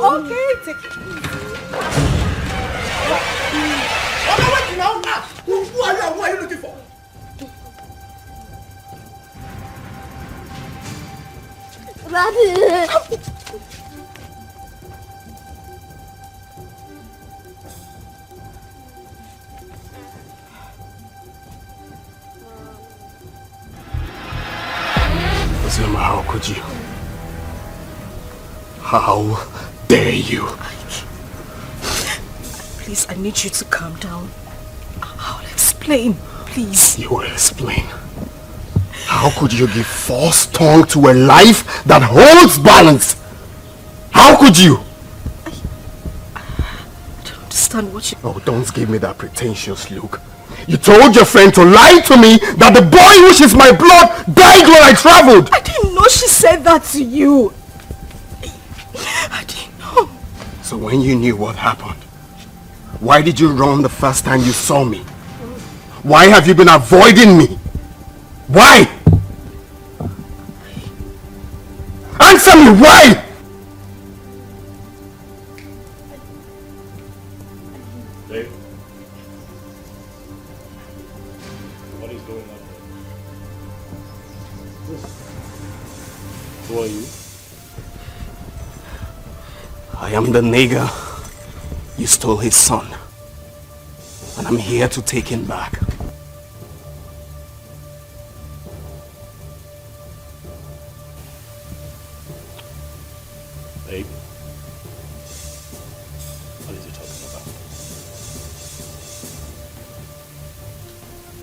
Okay, take it. Wait now. Who are you looking for? Daddy. How could you? How dare you? Please, I need you to calm down. I'll explain, please. You will explain. How could you give false tongue to a life that holds balance? How could you? I don't understand what you... Oh, don't give me that pretentious look. You told your friend to lie to me that the boy which is my blood died when I traveled. I didn't know she said that to you. I didn't know. So when you knew what happened, why did you run the first time you saw me? Why have you been avoiding me? Why? Answer me, why? Who are you? I am the nigger you stole his son, and I'm here to take him back. Babe, what is he talking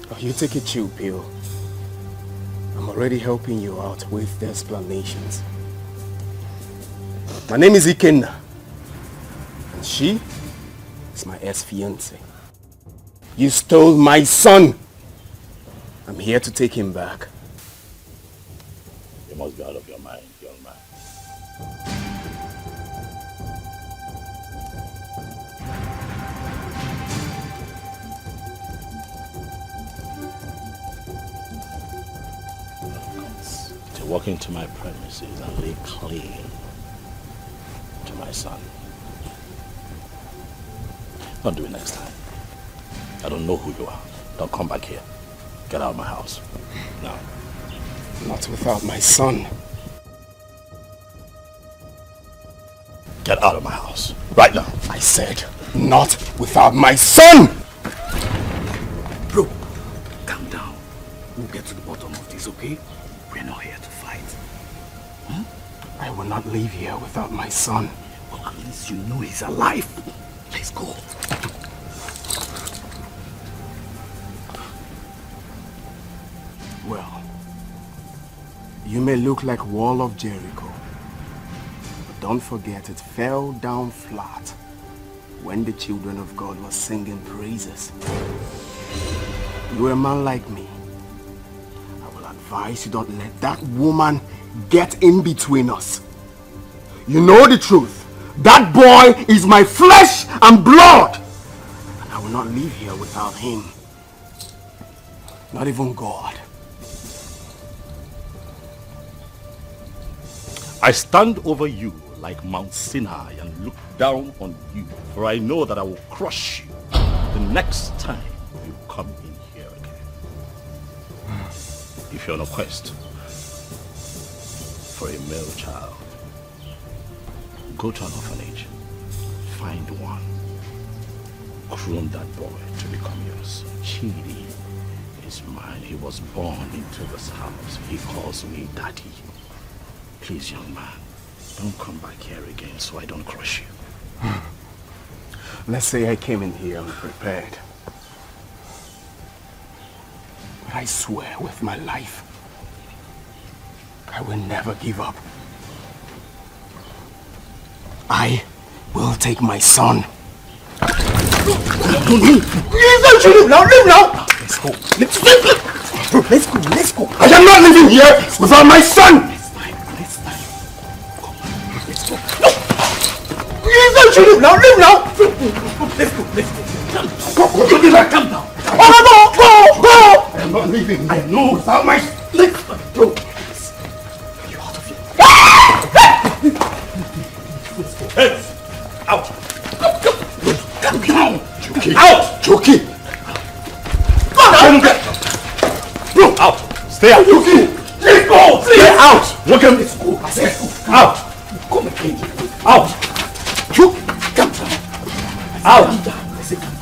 about? Oh, you take a chill pill. I'm already helping you out with the explanations. My name is Ikenna, and she is my ex-fiancée. You stole my son. I'm here to take him back. You must be out of your mind, young man. To walk into my premises and lay claim to my son. Don't do it next time. I don't know who you are. Don't come back here. Get out of my house. Now. Not without my son. Get out of my house. Right now. I said, not without my son! Bro, calm down. We'll get to the bottom of this, okay? We're not here to fight. I will not leave here without my son. Well, at least you know he's alive. Let's go. Well, you may look like Wall of Jericho, but don't forget it fell down flat when the children of God were singing praises. You're a man like me. I will advise you don't let that woman get in between us. You know the truth. That boy is my flesh and blood. And I will not leave here without him. Not even God. I stand over you like Mount Sinai and look down on you, for I know that I will crush you the next time you come in here again. If you're on a quest for a male child, go to an orphanage, find one, groom that boy to become yours. Chidi is mine. He was born into this house. He calls me Daddy. Please, young man, don't come back here again so I don't crush you. Let's say I came in here unprepared. But I swear with my life, I will never give up. I will take my son. Leave now, leave now! Let's go. Let's go. I am not leaving here without my son! Leave now! Let's go. Go. Come down. Go. I am not leaving. I know without my... Let's go. Are you out of here? Look at me. Let's go. I said go. Out. Come again. Out. You come down. Out.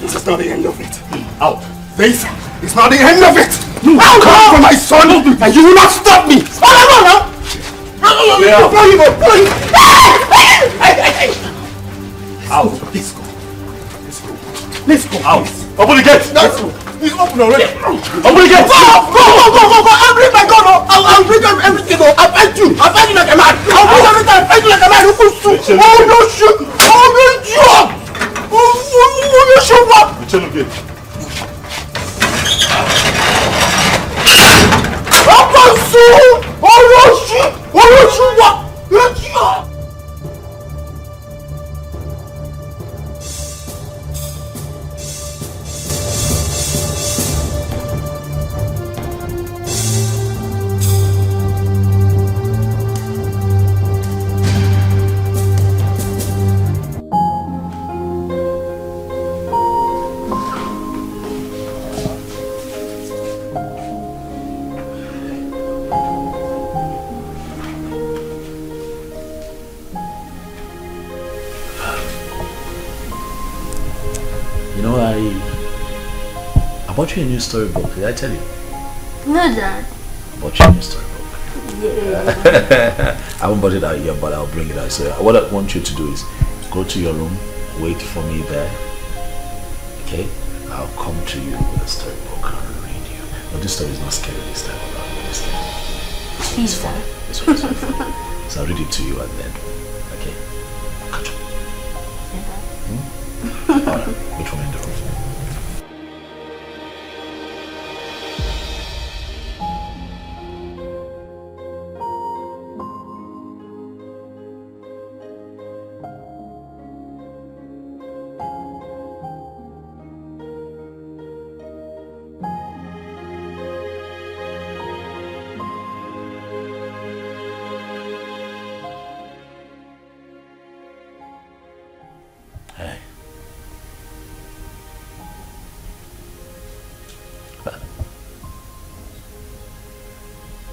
This is not the end of it. Out. This is not the end of it. You I'll come for my son, and you will not stop me. No. Yeah. Blow him up. Out. Let's go. Let's go. Out. Open the gate. Let's go. He's open already. Open the gate. Go. I'll bring my gun. I'll bring everything. I'll fight you like a man. I'll bring everything. I'll fight you like a man. Oh no shit. Oh no job. Oh no shit. What? The channel gate. Oh no shit. What? I bought you a new storybook. Did I tell you? No, Dad. I bought you a new storybook. Yeah. I haven't bought it out yet, but I'll bring it out. So what I want you to do is go to your room, wait for me there. Okay? I'll come to you with a storybook and read you. But this story is not scary this time around. It's scary. Please, Dad. This one is very funny. So I'll read it to you and then. Okay? Catch up. Alright, which one in the room?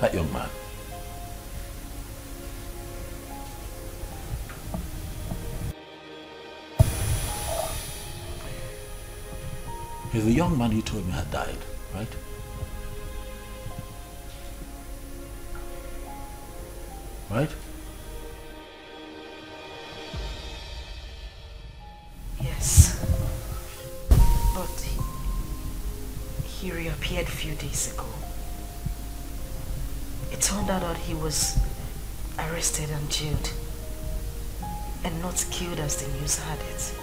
That young man. He's the young man you told me had died, right? Right? Yes. But he reappeared a few days ago. It turned out that he was arrested and jailed and not killed as the news had it.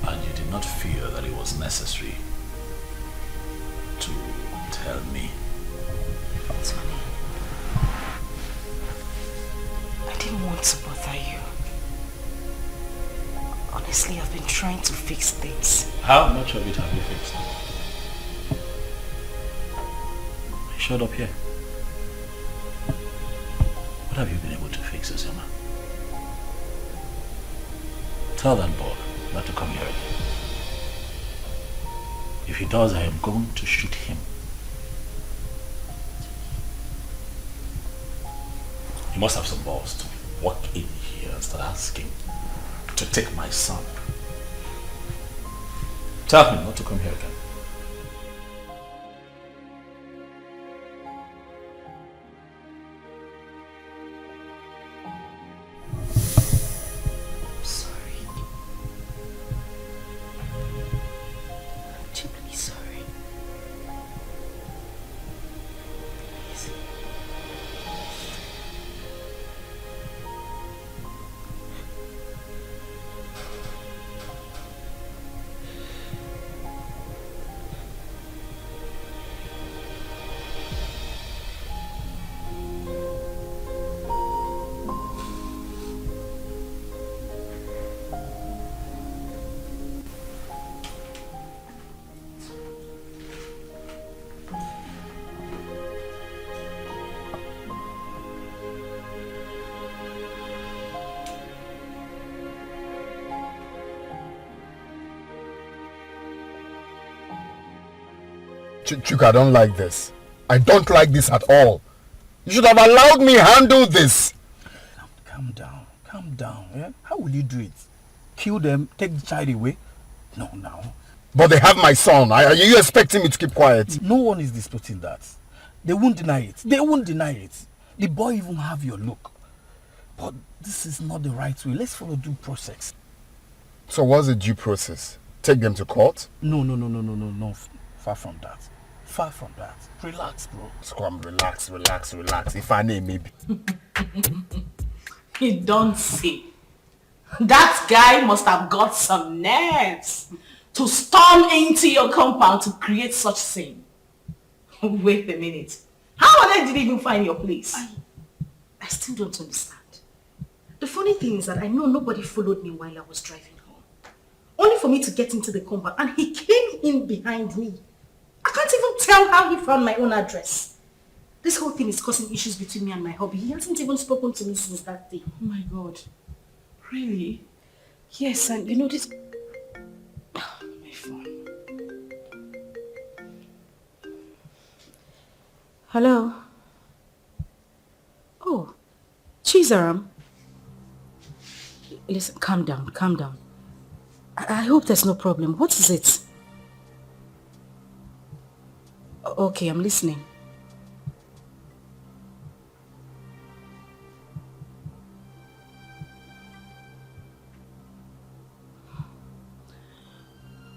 And you did not feel that it was necessary to tell me? Tony, I didn't want to bother you. Honestly, I've been trying to fix things. How much of it have you fixed? You showed up here. What have you been able to fix, Osama? Tell that boy not to come here again. If he does, I am going to shoot him. You must have some balls to walk in here and start asking to take my son. Tell him not to come here again. I'm sorry. I'm deeply sorry. Please. Chuka, I don't like this. I don't like this at all. You should have allowed me handle this. Calm down. Yeah? How will you do it? Kill them, take the child away? No. But they have my son. Are you expecting me to keep quiet? No one is disputing that. They won't deny it. The boy even have your look. But this is not the right way. Let's follow due process. So what's the due process? Take them to court? No. Far from that. Relax, bro. Scrum, relax. If I name maybe. You don't see. That guy must have got some nerves to storm into your compound to create such scene. Wait a minute. How on earth did he even find your place? I still don't understand. The funny thing is that I know nobody followed me while I was driving home. Only for me to get into the compound and he came in behind me. I can't even tell how he found my own address. This whole thing is causing issues between me and my hubby. He hasn't even spoken to me since that day. Oh my God. Really? Yes, and you know this... My phone. Hello? Oh, Chizaram. Listen, calm down. I hope there's no problem. What is it? Okay, I'm listening.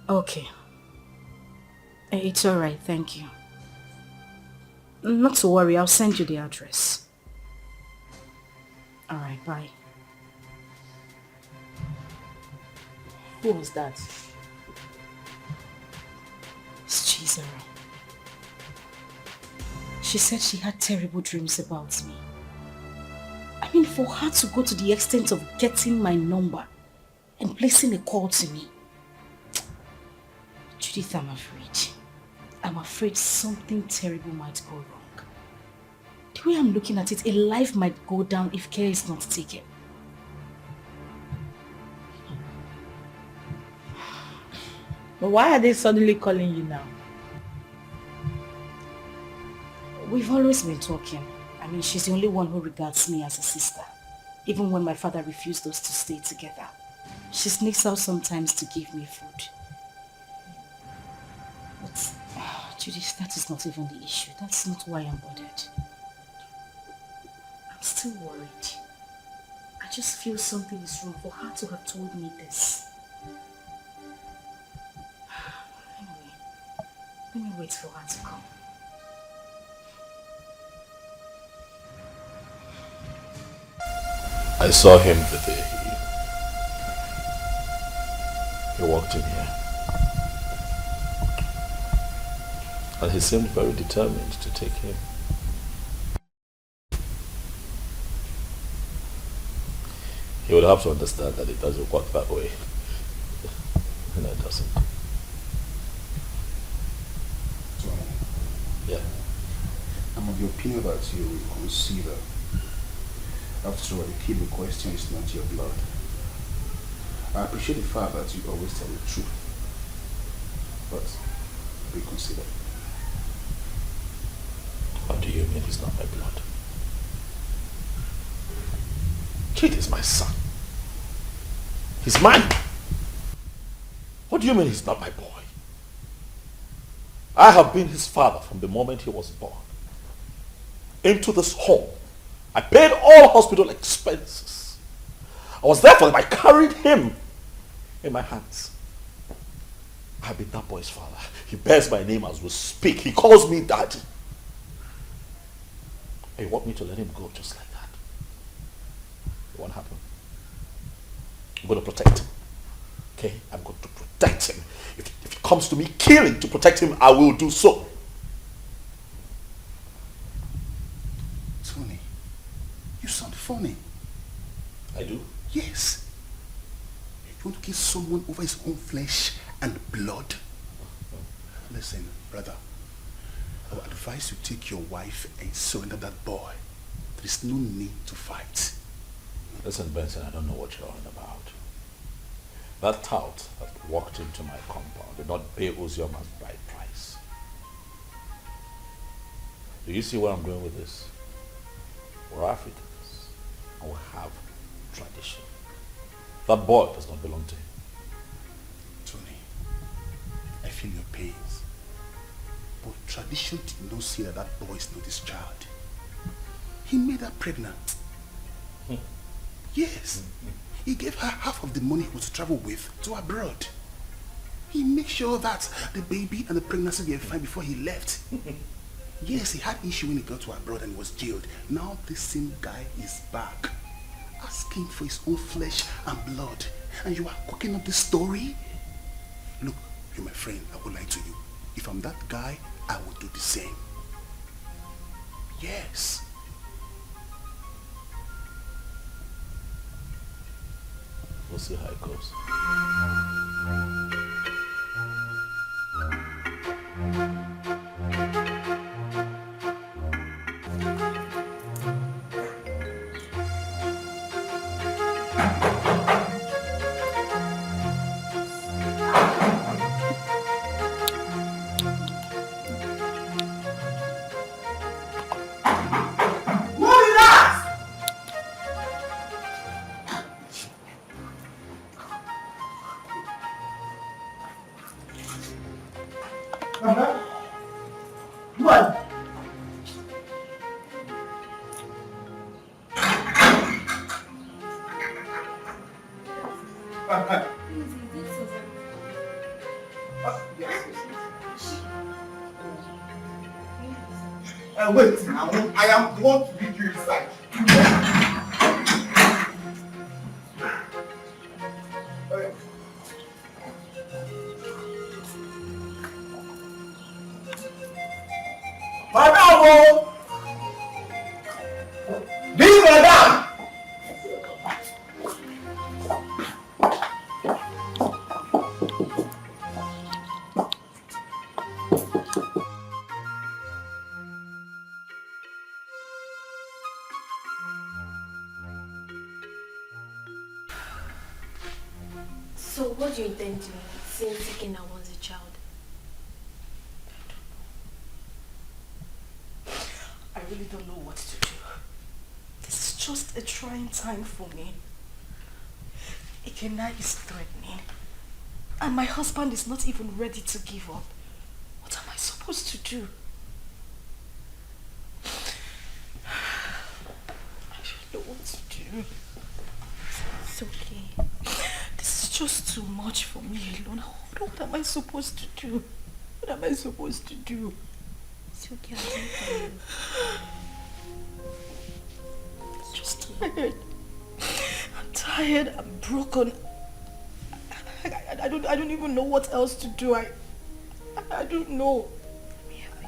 Okay. It's alright, thank you. Not to worry, I'll send you the address. Alright, bye. Who was that? It's Chizara. She said she had terrible dreams about me. I mean, for her to go to the extent of getting my number and placing a call to me. Judith, I'm afraid. I'm afraid something terrible might go wrong. The way I'm looking at it, a life might go down if care is not taken. But why are they suddenly calling you now? We've always been talking. I mean, she's the only one who regards me as a sister. Even when my father refused us to stay together. She sneaks out sometimes to give me food. But, Judith, that is not even the issue. That's not why I'm bothered. I'm still worried. I just feel something is wrong for her to have told me this. Anyway, let me wait for her to come. I saw him the day he walked in here. And he seemed very determined to take him. He would have to understand that it doesn't work that way. No, it doesn't. Yeah. I'm of the opinion that you will consider. After all, the key in question is not your blood. I appreciate the fact that you always tell the truth. But reconsider. What do you mean he's not my blood? Kid is my son. He's mine. What do you mean he's not my boy? I have been his father from the moment he was born. Into this home, I paid all hospital expenses. I was there for him. I carried him in my hands. I have been that boy's father. He bears my name as we speak. He calls me daddy. You want me to let him go just like that? It won't happen. I'm going to protect him. Okay? I'm going to protect him. If it comes to me killing to protect him, I will do so. Tony, you sound funny. I do? Yes. You want to kill someone over his own flesh and blood? Listen, brother. I would advise you take your wife and surrender that boy. There is no need to fight. Listen, Benson, I don't know what you're on about. That tout that walked into my compound did not pay Uziama's bride price. Do you see where I'm going with this? We're Africans, and we have tradition. That boy does not belong to him. Tony, I feel your pains. But tradition did not say that that boy is not his child. He made her pregnant. Yes. He gave her half of the money he was to travel with to abroad. He made sure that the baby and the pregnancy were fine before he left. Yes, he had issue when he got to abroad and he was jailed. Now this same guy is back, asking for his own flesh and blood. And you are cooking up this story? Look, you're my friend, I will lie to you. If I'm that guy, I would do the same. Yes. We'll see how it goes. Wait, now I am the one to lead you inside. Madam! This madam! So what do you intend to do since Ikena was a child? I really don't know what to do. This is just a trying time for me. Ikena is threatening. And my husband is not even ready to give up. What am I supposed to do? I don't know what to do. It's okay. This is just too much for me alone. What am I supposed to do? What am I supposed to do? It's okay, I'll do for you. I'm just tired. I'm tired. I'm broken. I don't even know what else to do. I don't know. Let me help you.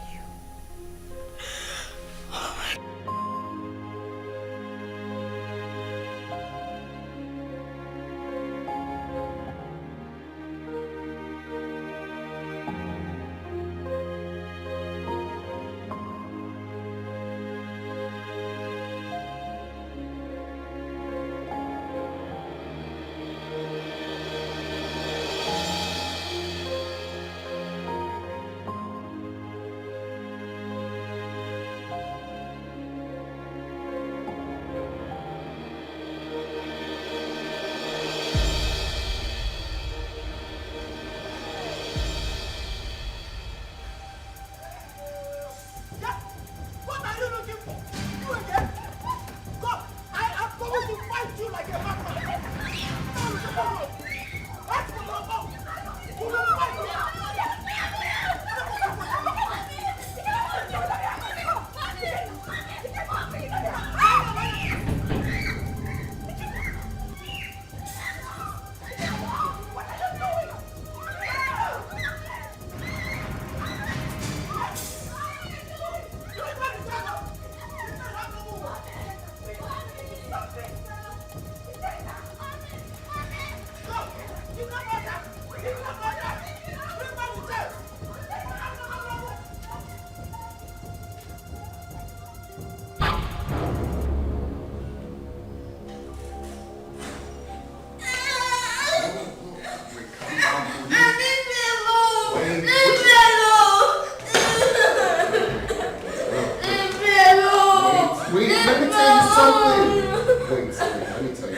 Wait, let me tell you.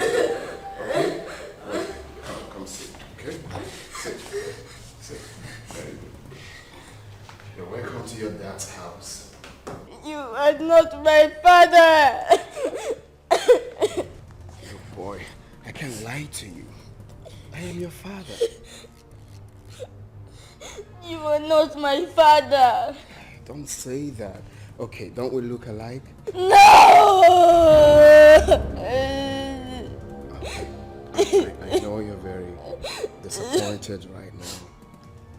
Okay? Wait. Come sit, okay? Sit. Very good. You're welcome to your dad's house. You are not my father. Look, boy, I can't lie to you. I am your father. You are not my father. Don't say that. Okay, don't we look alike? No! I know you're very disappointed right now,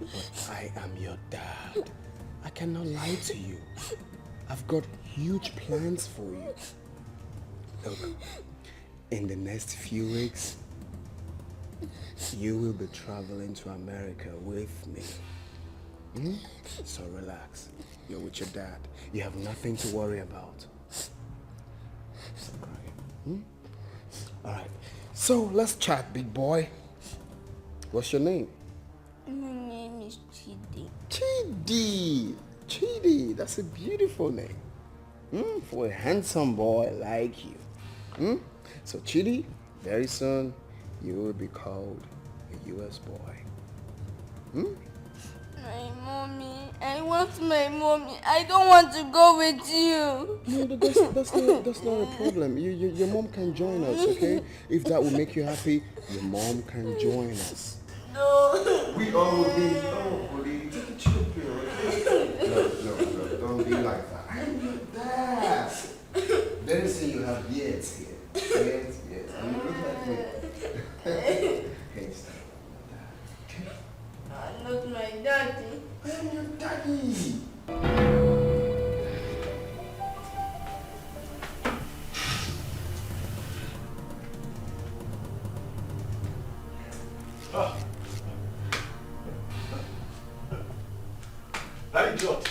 but I am your dad. I cannot lie to you. I've got huge plans for you. Look, in the next few weeks, you will be traveling to America with me. So relax. You're with your dad. You have nothing to worry about. Stop crying. Alright. So let's chat, big boy. What's your name? My name is Chidi. Chidi. Chidi. That's a beautiful name. For a handsome boy like you. So Chidi, very soon you will be called a US boy. My mommy. I want my mommy. I don't want to go with you. No, that's not a problem. Your mom can join us, okay? If that will make you happy, your mom can join us. No. We all will be. Oh, buddy, take a chill pill, okay? No, don't be like that. I'm your dad. Very soon you have beards here. Yes. And you look like me. Hey, stop. I'm not my daddy. I am your daddy. That idiot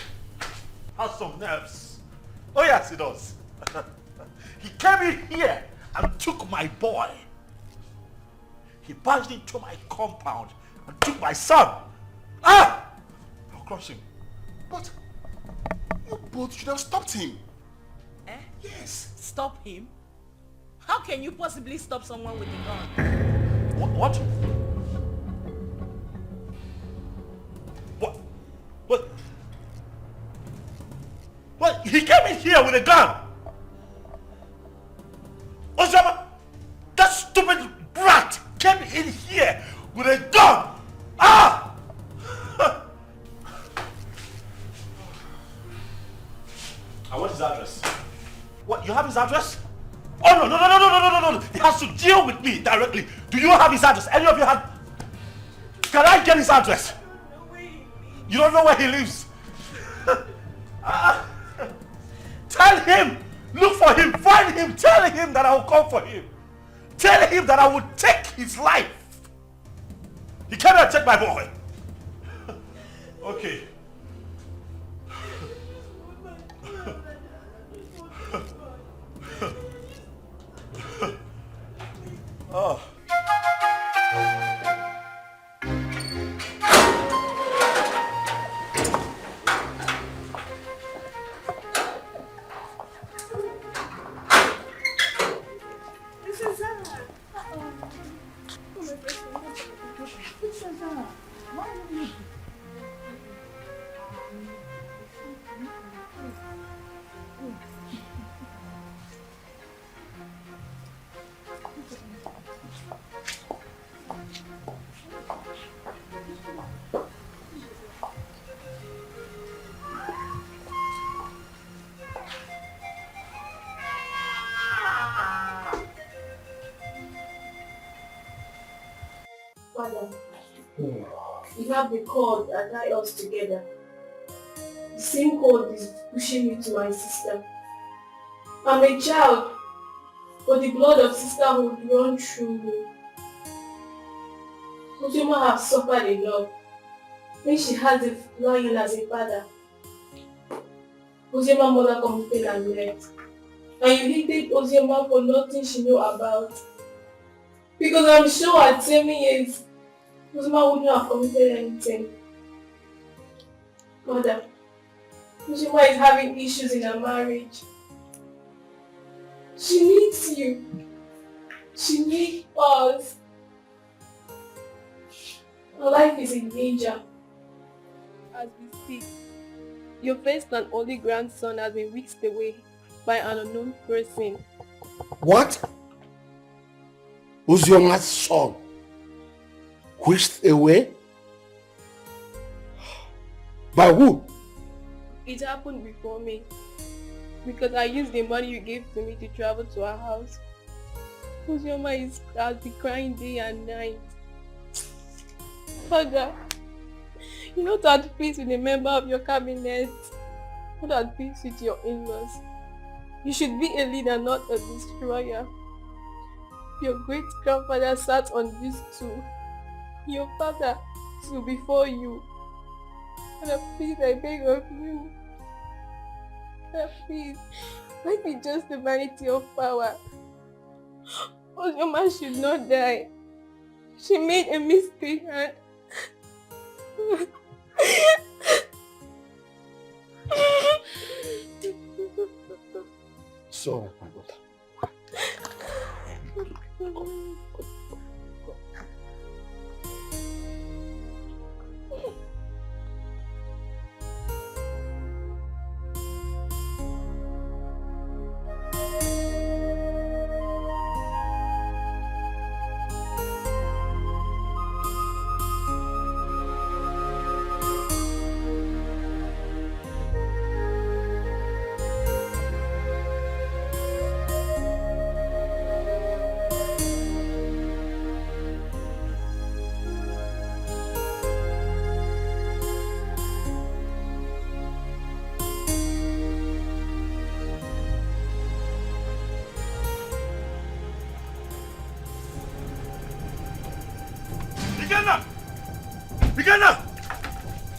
has some nerves. Oh yes, he does. He came in here and took my boy. He barged into my compound and took my son. I'll crush him. But you both should have stopped him. Eh? Yes. Stop him? How can you possibly stop someone with a gun? What? What? He came in here with a gun. Osama, that stupid brat came in here with a gun. And what is his address? What, you have his address? Oh, no. He has to deal with me directly. Do you have his address? Any of you have? Can I get his address? You don't know where he lives. Tell him, look for him, find him, tell him that I will come for him. Tell him that I will take his life. He cannot take my boy. Okay. Oh. Father, you have the cord that tie us together. The same cord is pushing me to my sister. I'm a child, but the blood of sisterhood runs through me. Ozoma has suffered a lot when she has a lion as a father. Ozoma's mother committed and left. And you hated Ozoma for nothing she knew about. Because I'm sure at 7 years, Ozoma wouldn't have committed anything. Mother, Ozoma is having issues in her marriage. She needs you. She needs us. Her life is in danger. As we speak, your first and only grandson has been whisked away by an unknown person. What? Uzioma's son whisked away? By who? It happened before me because I used the money you gave to me to travel to our house. Uzioma has been crying day and night. Father, you're not at peace with a member of your cabinet, not at peace with your in-laws. You should be a leader, not a destroyer. Your great-grandfather sat on this stool. Your father stood before you. Father, please, I beg of you. Father, please, let me just the vanity of power. Uzioma should not die. She made a mistake and... So, my daughter.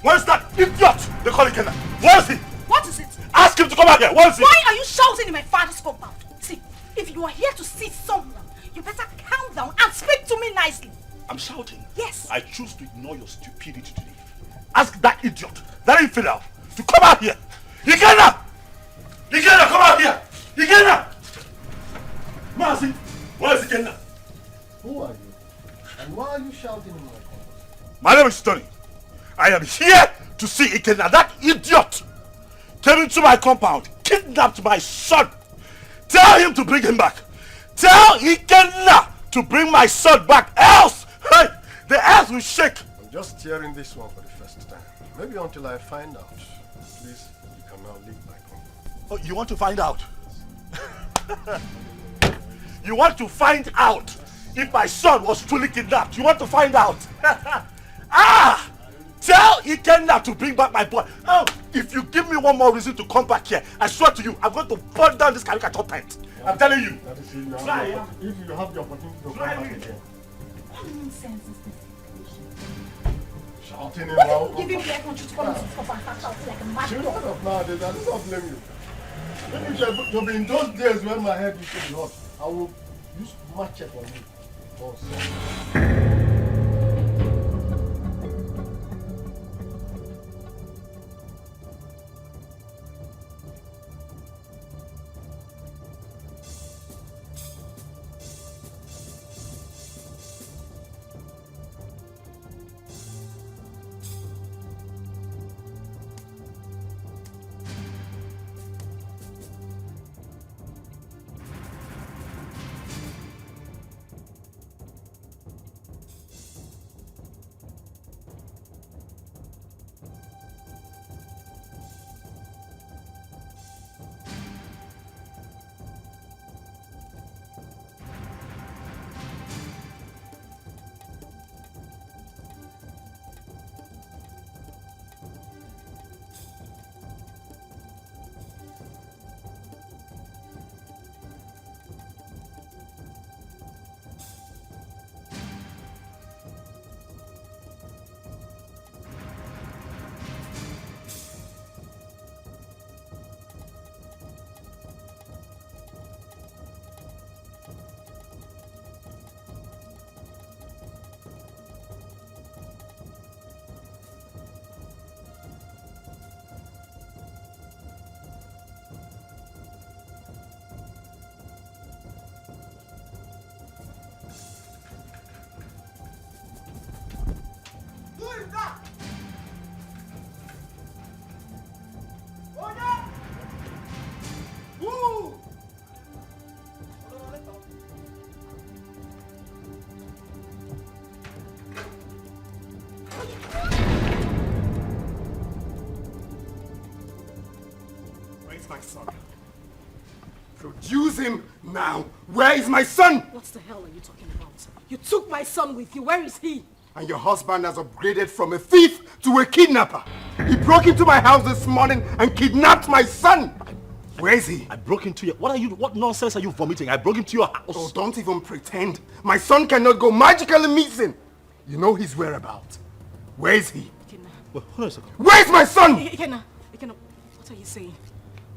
Where's that idiot? They call it Kenna. Where is he? What is it? Ask him to come out here. Where is he? Why are you shouting in my father's compound? See, if you are here to see someone, you better calm down and speak to me nicely. I'm shouting. Yes. I choose to ignore your stupidity today. Ask that idiot, that infidel, to come out here. Ikenna! Ikenna, come out here! Ikenna! Mercy, where is Ikenna? Who are you? And why are you shouting in my compound? My name is Tony. I am here to see Ikenna. That idiot came into my compound, kidnapped my son. Tell him to bring him back. Tell Ikenna to bring my son back, else hey, the earth will shake. I'm just hearing this one for the first time. Maybe until I find out. Please, you can now leave my compound. Oh, you want to find out? You want to find out if my son was truly kidnapped? You want to find out? Ah! Tell Ikenna to bring back my boy. Oh, if you give me one more reason to come back here, I swear to you, I'm going to burn down this caricature tent. I'm telling you. If you have the opportunity to come back again. What nonsense is this? Shouting him What out. did you give him like want you to come into the compound and start shouting like a mad Children dog? of nowadays, I do not blame you. Maybe it should be in those days when my head used to be hot. I will use machete on you. Also. is my son? Produce him now. Where is my son? What the hell are you talking about? You took my son with you. Where is he? And your husband has upgraded from a thief to a kidnapper. He broke into my house this morning and kidnapped my son. Where is he? I broke into your... What nonsense are you vomiting? I broke into your house. Oh, don't even pretend. My son cannot go magically missing. You know his whereabouts. Where is he? Wait, hold on a second. Where's my son? Ikenna, what are you saying?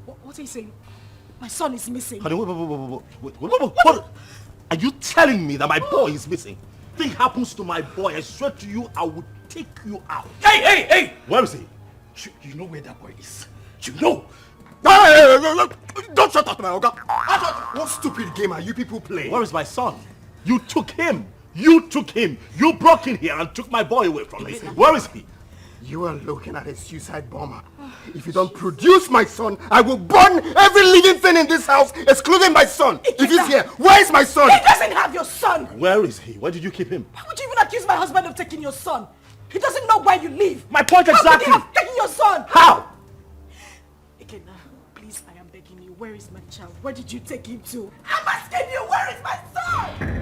What are you saying? My son is missing. Honey, wait. What? Are you telling me that my boy is missing? Thing happens to my boy, I swear to you, I will take you out. Hey! Where is he? You know where that boy is? You know? Don't shut up, my Oga. What stupid game are you people playing? Where is my son? You took him. You broke in here and took my boy away from me. Where is he? You are looking at a suicide bomber. If you don't produce my son, I will burn every living thing in this house, excluding my son. If he's here, where is my son? He doesn't have your son. Where is he? Where did you keep him? Why would you even accuse my husband of taking your son? He doesn't know where you live. My point exactly. How could he have taken your son? How? Ikenna, please, I am begging you. Where is my child? Where did you take him to? I'm asking you, where is my son?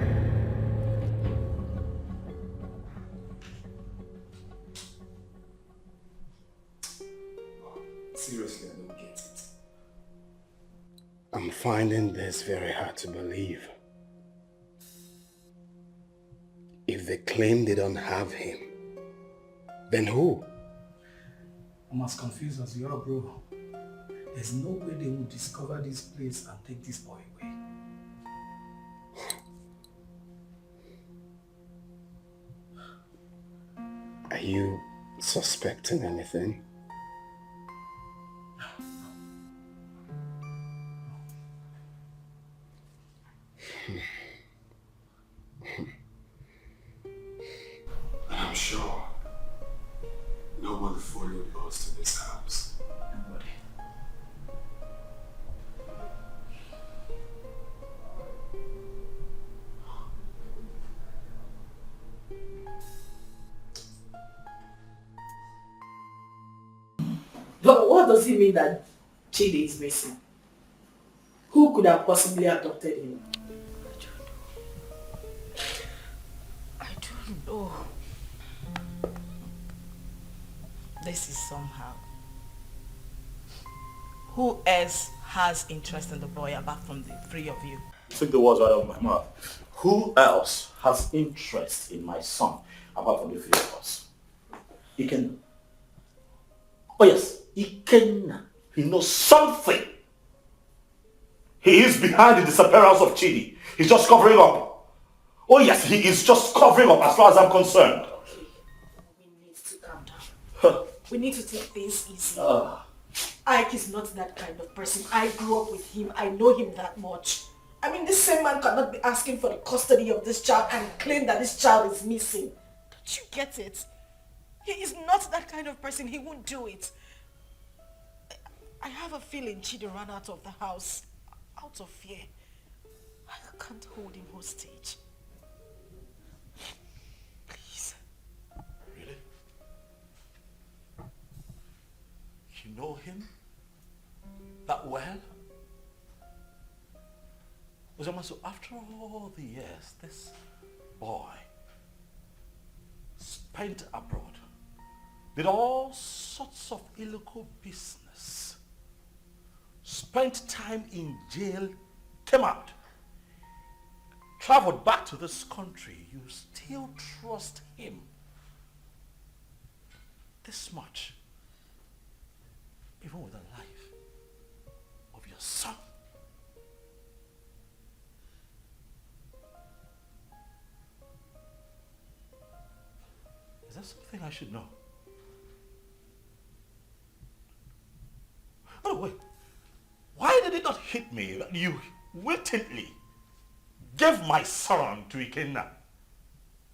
Seriously, I don't get it. I'm finding this very hard to believe. If they claim they don't have him, then who? I'm as confused as you are, bro. There's no way they will discover this place and take this boy away. Are you suspecting anything? I'm sure nobody followed us to this house. Nobody. But what does it mean that Chidi is missing? Who could have possibly adopted him? I don't know. This is somehow. Who else has interest in the boy apart from the three of you? Take the words right out of my mouth. Who else has interest in my son apart from the three of us? Ikenna. Oh yes, Ikenna. He knows something. He is behind the disappearance of Chidi. He's just covering up. Oh yes, he is just covering up as far as I'm concerned. Okay. We need to calm down. We need to take things easy. Ike is not that kind of person. I grew up with him. I know him that much. I mean, this same man cannot be asking for the custody of this child and claim that this child is missing. Don't you get it? He is not that kind of person. He won't do it. I have a feeling Chidi ran out of the house out of fear. I can't hold him hostage. Please. Really? You know him that well? Uzoma, so after all the years, this boy spent abroad, did all sorts of illegal business, spent time in jail, came out, traveled back to this country. You still trust him this much, even with the life of your son. Is that something I should know? Oh wait, why did it not hit me that you wittingly gave my son to Ikenna,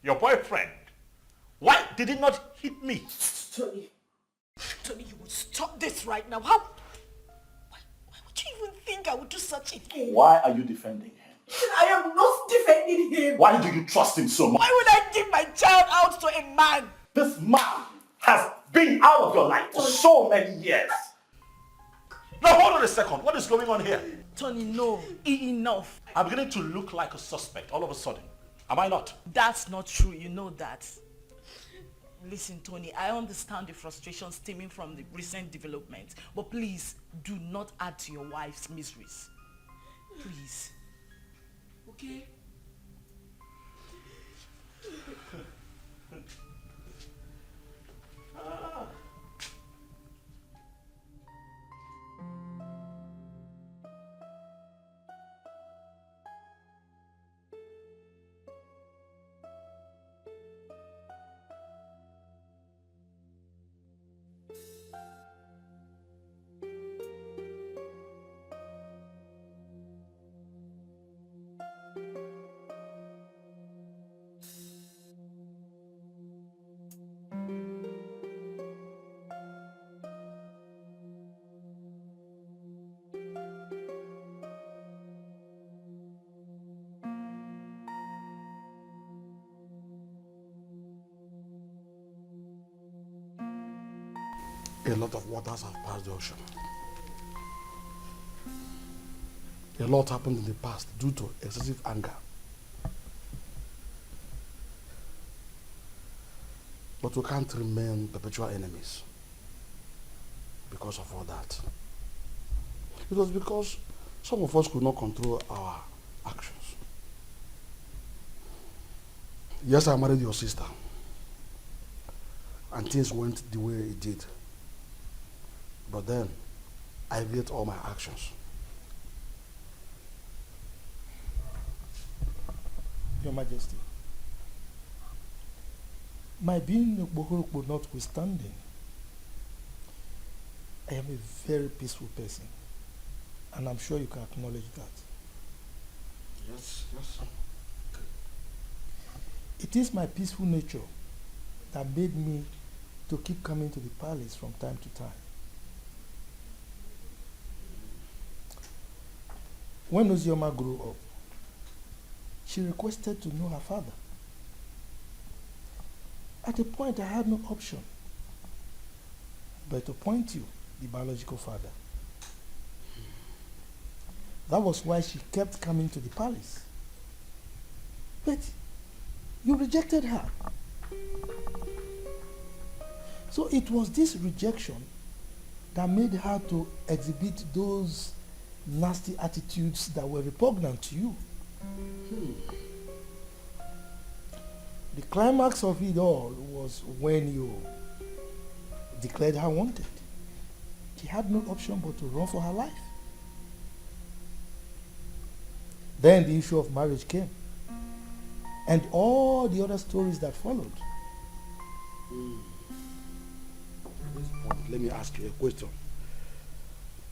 your boyfriend? Why did it not hit me? Tony, you will stop this right now. Why would you even think I would do such a thing? Why are you defending him? I am not defending him. Why do you trust him so much? Why would I give my child out to a man? This man has been out of your life for so many years. Now hold on on a second. What is going on here? Tony, no. Enough. I'm beginning to look like a suspect all of a sudden. Am I not? That's not true. You know that. Listen, Tony, I understand the frustration stemming from the recent developments, but please do not add to your wife's miseries. Please. Okay? A lot of waters have passed the ocean. A lot happened in the past due to excessive anger. But we can't remain perpetual enemies because of all that. It was because some of us could not control our actions. Yes, I married your sister. And things went the way it did. But then, I regret all my actions. Your Majesty, my being a Bohorokbo notwithstanding, I am a very peaceful person, and I'm sure you can acknowledge that. Yes, yes. It is my peaceful nature that made me to keep coming to the palace from time to time. When Ozioma grew up, she requested to know her father. At a point, I had no option but to appoint you, the biological father. That was why she kept coming to the palace. But you rejected her. So it was this rejection that made her to exhibit those nasty attitudes that were repugnant to you. The climax of it all was when you declared her wanted. She had no option but to run for her life. Then the issue of marriage came, and all the other stories that followed. At this point, let me ask you a question.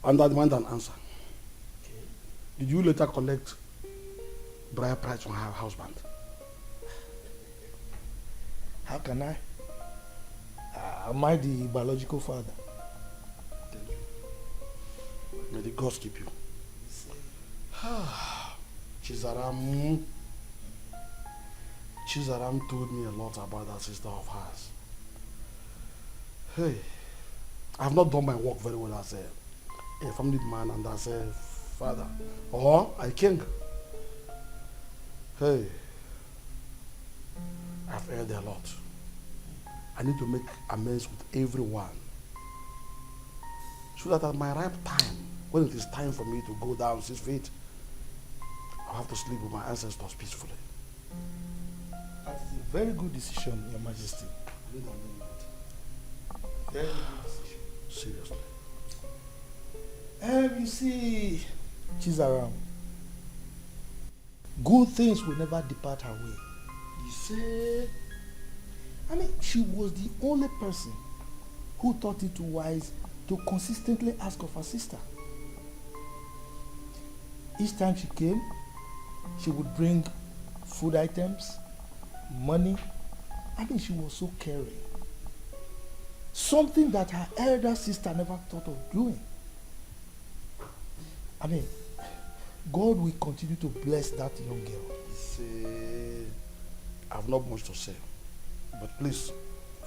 And I demand an answer. Did you later collect bride price from her husband? How can I? Am I the biological father? Thank you. May the gods keep you. Chizaram told me a lot about that sister of hers. Hey, I have not done my work very well as a family man and as a father or a king. Hey, I've erred a lot. I need to make amends with everyone so that at my ripe time, when it is time for me to go down 6 feet, I'll have to sleep with my ancestors peacefully. That is a very good decision, Your Majesty. Very good decision. Seriously. You see, Chizaram, good things will never depart her way. You say? I mean, she was the only person who thought it wise to consistently ask of her sister. Each time she came, she would bring food items, money. I mean, she was so caring. Something that her elder sister never thought of doing. I mean, God will continue to bless that young girl. See, I have not much to say, but please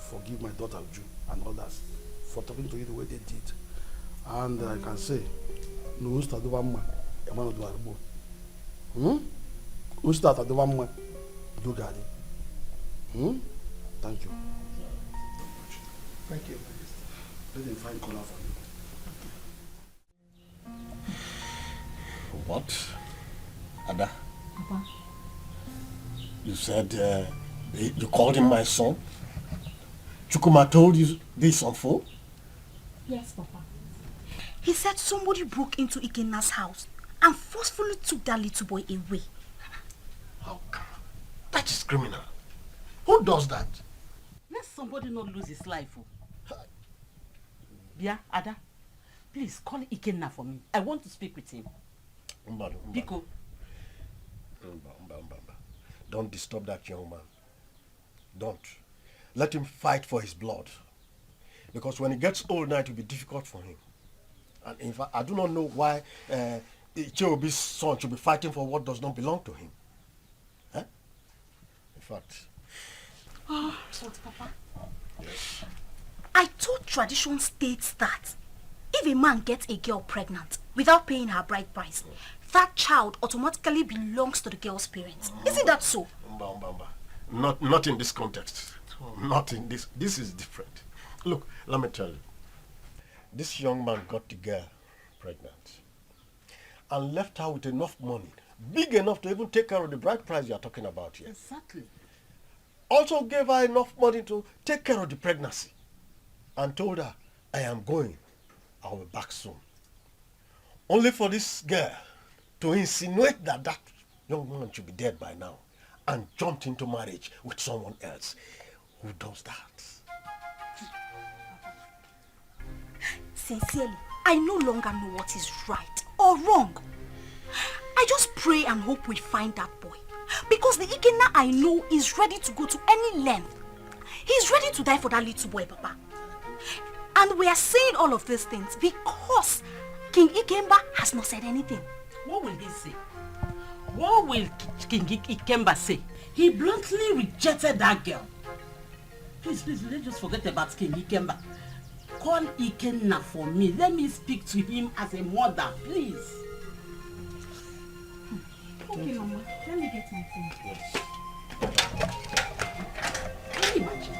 forgive my daughter Uju and others for talking to you the way they did. And I can say, No, start the one man. A man do arbo. Who start at the one man? Do got it. Thank you. Thank you. Let him find color for you. What? Ada? Papa. You said you called him my son? Chukuma told you this on phone? Yes, Papa. He said somebody broke into Ikena's house and forcefully took that little boy away. How come? That is criminal. Who does that? Let somebody not lose his life. Yeah, Ada, please call Ikenna for me. I want to speak with him. Biko. Don't disturb that young man. Don't. Let him fight for his blood. Because when he gets old now, it will be difficult for him. And in fact, I do not know why Icheobi's son should be fighting for what does not belong to him. Huh? In fact... But Papa, yes. I thought tradition states that if a man gets a girl pregnant without paying her bride price, that child automatically belongs to the girl's parents. Isn't that so? Not in this context. Not in this. This is different. Look, let me tell you. This young man got the girl pregnant and left her with enough money, big enough to even take care of the bride price you are talking about here. Exactly. Also gave her enough money to take care of the pregnancy and told her, I am going. I'll be back soon. Only for this girl to insinuate that that young man should be dead by now and jumped into marriage with someone else. Who does that? Sincerely, I no longer know what is right or wrong. I just pray and hope we find that boy. Because the Ikenna I know is ready to go to any length. He's ready to die for that little boy, Papa. And we are saying all of these things because King Ikemba has not said anything. What will he say? What will King Ikemba say? He bluntly rejected that girl. Please, let's just forget about King Ikemba. Call Ikenna for me. Let me speak to him as a mother, please. Okay, Mama. Let me get my phone. Yes. Can you imagine?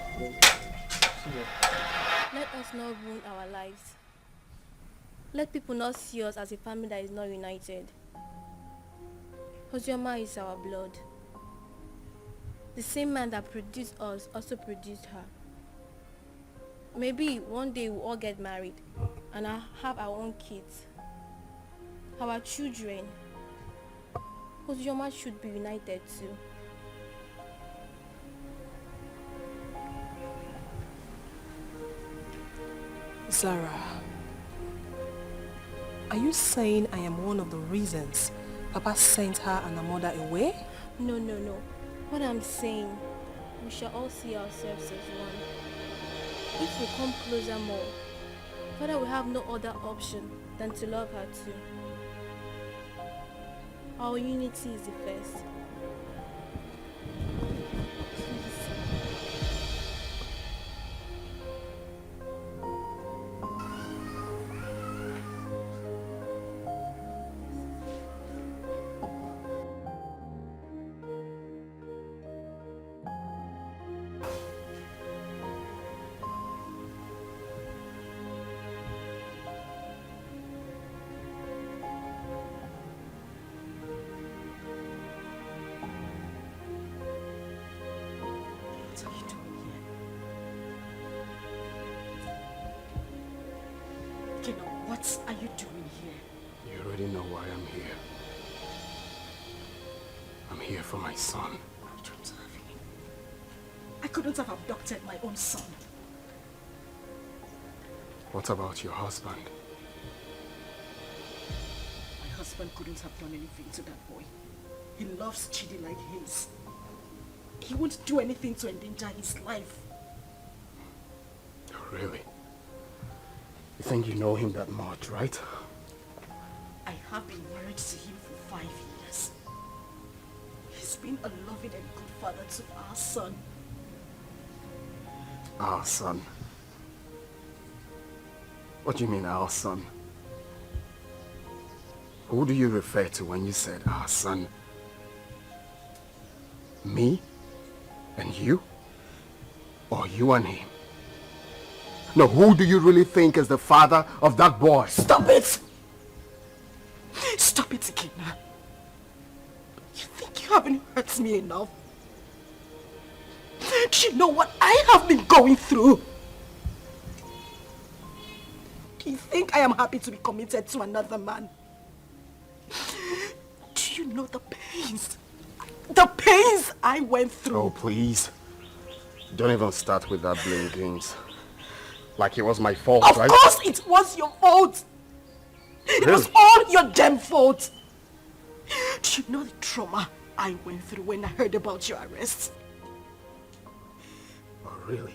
Let us not ruin our lives. Let people not see us as a family that is not united. Ozioma is our blood. The same man that produced us also produced her. Maybe one day we'll all get married and have our own kids, our children. Ozioma should be united too. Zara, are you saying I am one of the reasons Papa sent her and her mother away? No. What I'm saying, we shall all see ourselves as one. If we come closer more, Father will have no other option than to love her too. Our unity is the first. What are you doing here? You already know why I'm here. I'm here for my son. You don't have him. I couldn't have abducted my own son. What about your husband? My husband couldn't have done anything to that boy. He loves Chidi like his. He won't do anything to endanger his life. Oh, really? You think you know him that much, right? I have been married to him for 5 years. He's been a loving and good father to our son. Our son? What do you mean, our son? Who do you refer to when you said our son? Me? And you? Or you and him? No, who do you really think is the father of that boy? Stop it! Stop it, Ikena. You think you haven't hurt me enough? Do you know what I have been going through? Do you think I am happy to be committed to another man? Do you know the pains? The pains I went through. Oh, please. Don't even start with that blame games. Like it was my fault, right? Of course it was your fault. It was all your damn fault. Do you know the trauma I went through when I heard about your arrest? Oh, really?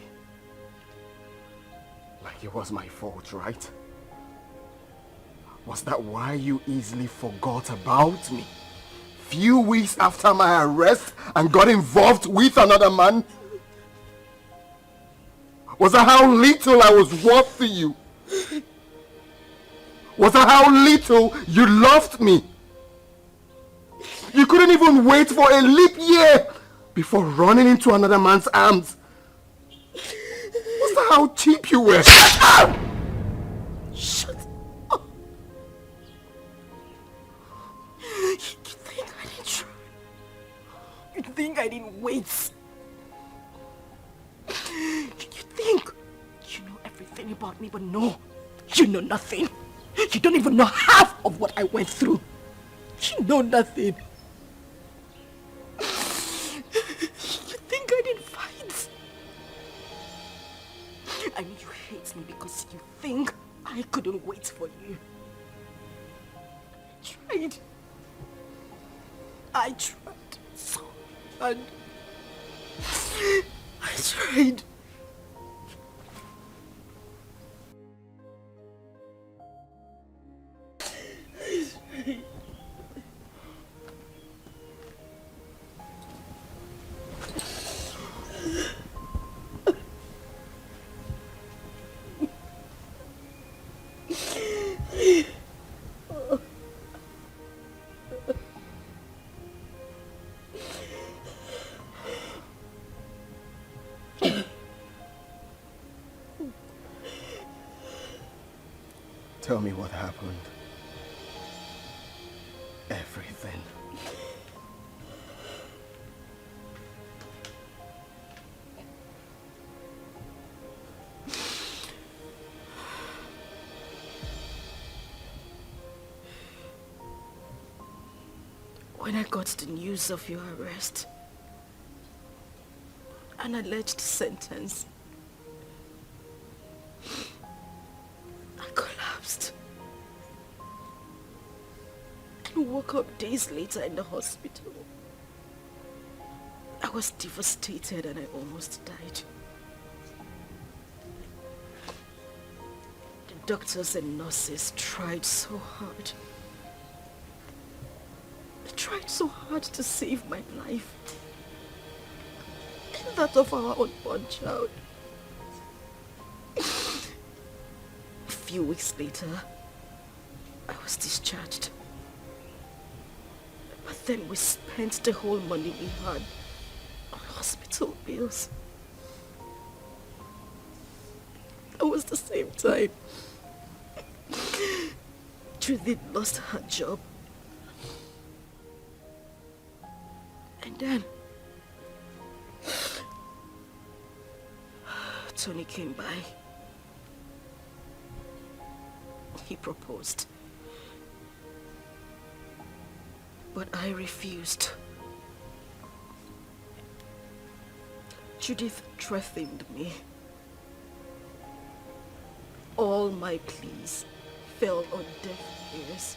Like it was my fault, right? Was that why you easily forgot about me? Few weeks after my arrest and got involved with another man? Was that how little I was worth to you? Was that how little you loved me? You couldn't even wait for a leap year before running into another man's arms. Was that how cheap you were? Shut up! Shut up! You think I didn't try? You think I didn't wait? You think you know everything about me, but no, you know nothing. You don't even know half of what I went through. You know nothing. You think I didn't fight? I mean, you hate me because you think I couldn't wait for you. I tried so hard. I tried. Tell me what happened. Everything. When I got the news of your arrest, an alleged sentence, I collapsed and woke up days later in the hospital. I was devastated and I almost died. The doctors and nurses tried so hard. They tried so hard to save my life and that of our unborn child. A few weeks later, I was discharged. But then we spent the whole money we had on hospital bills. It was the same time Judith lost her job. And then Tony came by. He proposed. But I refused. Judith threatened me. All my pleas fell on deaf ears.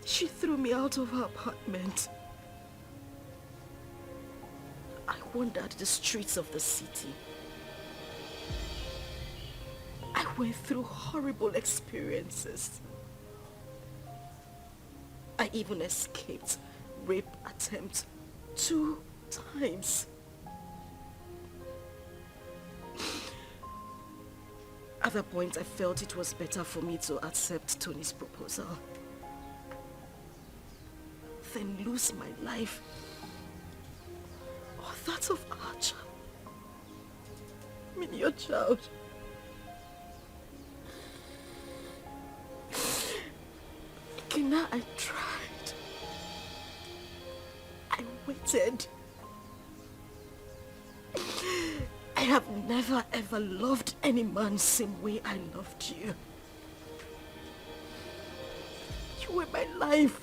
She threw me out of her apartment. I wandered the streets of the city. I went through horrible experiences. I even escaped rape attempt 2 times. At that point, I felt it was better for me to accept Tony's proposal than lose my life or that of our child. I mean, your child. Kina, I tried. I waited. I have never ever loved any man same way I loved you. You were my life.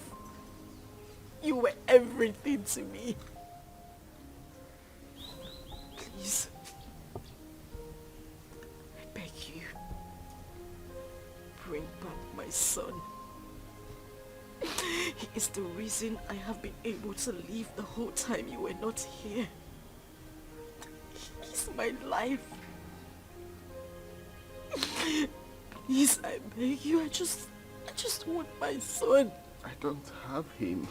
You were everything to me. Please, I beg you, bring back my son. He is the reason I have been able to live the whole time you were not here. He's my life. Please, I beg you, I just want my son. I don't have him.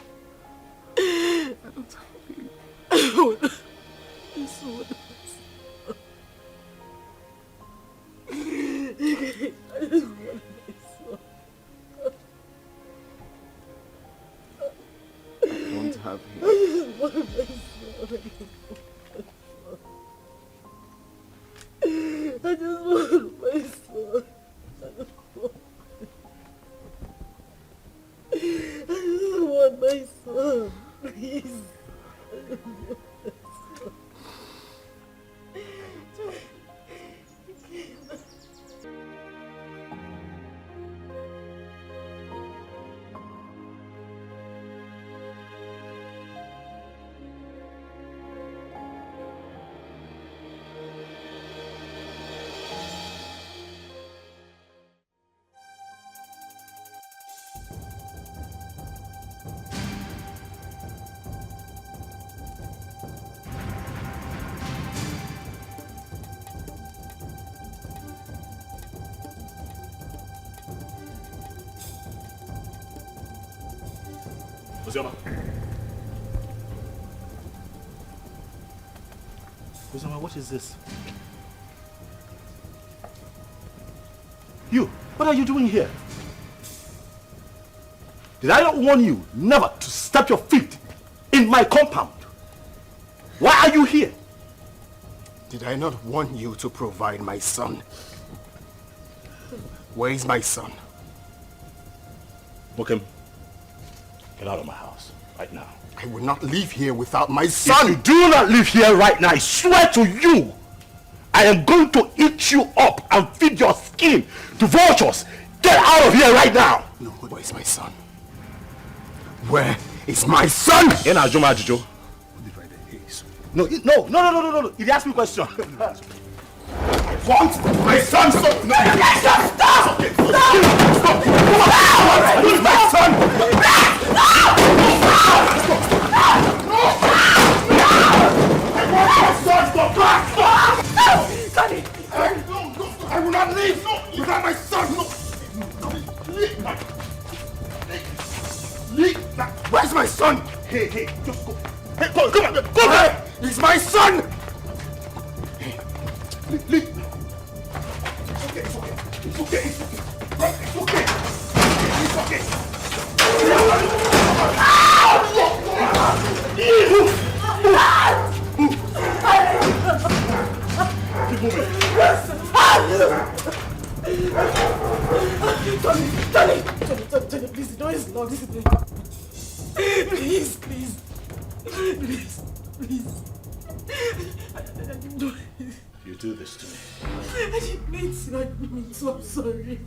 I don't have him. I want my son. I just want my son. I don't have him. I just want my son. I just want my son. I just want my son. Please. I just want my son. Uzoma, what is this? You, what are you doing here? Did I not warn you never to step your feet in my compound? Why are you here? Did I not want you to provide my son? Where is my son? Mokem, get out of my house right now. I will not leave here without my son! If you do not leave here right now, I swear to you, I am going to eat you up and feed your skin to vultures. Get out of here right now! No, where is my son? Where is my son? No. He asked me a question. I want my son! Stop! No! Stop! Stop! Where is my son? I will not leave without my son. Leave. Where's my son? Hey, just go. Hey, come on, go there. He's my son. Hey, leave. It's okay. Keep moving. Tony, please, the door is locked. Please. You do this to me. I didn't mean to. I'm sorry.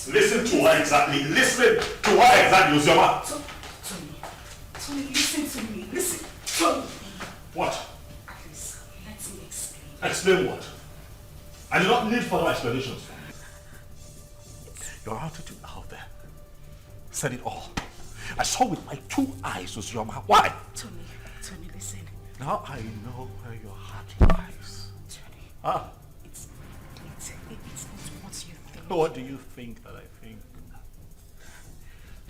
Listen to her exactly. Listen to her exactly, Uzioma. Tony, listen to me. Listen, Tony. What? Please, let me explain. Explain what? I do not need further explanations. Your attitude out there said it all. I saw with my 2 eyes, Uzioma. Why? Tony, listen. Now I know where your heart lies. Tony. Ah. It's not what you think. What do you think that I think?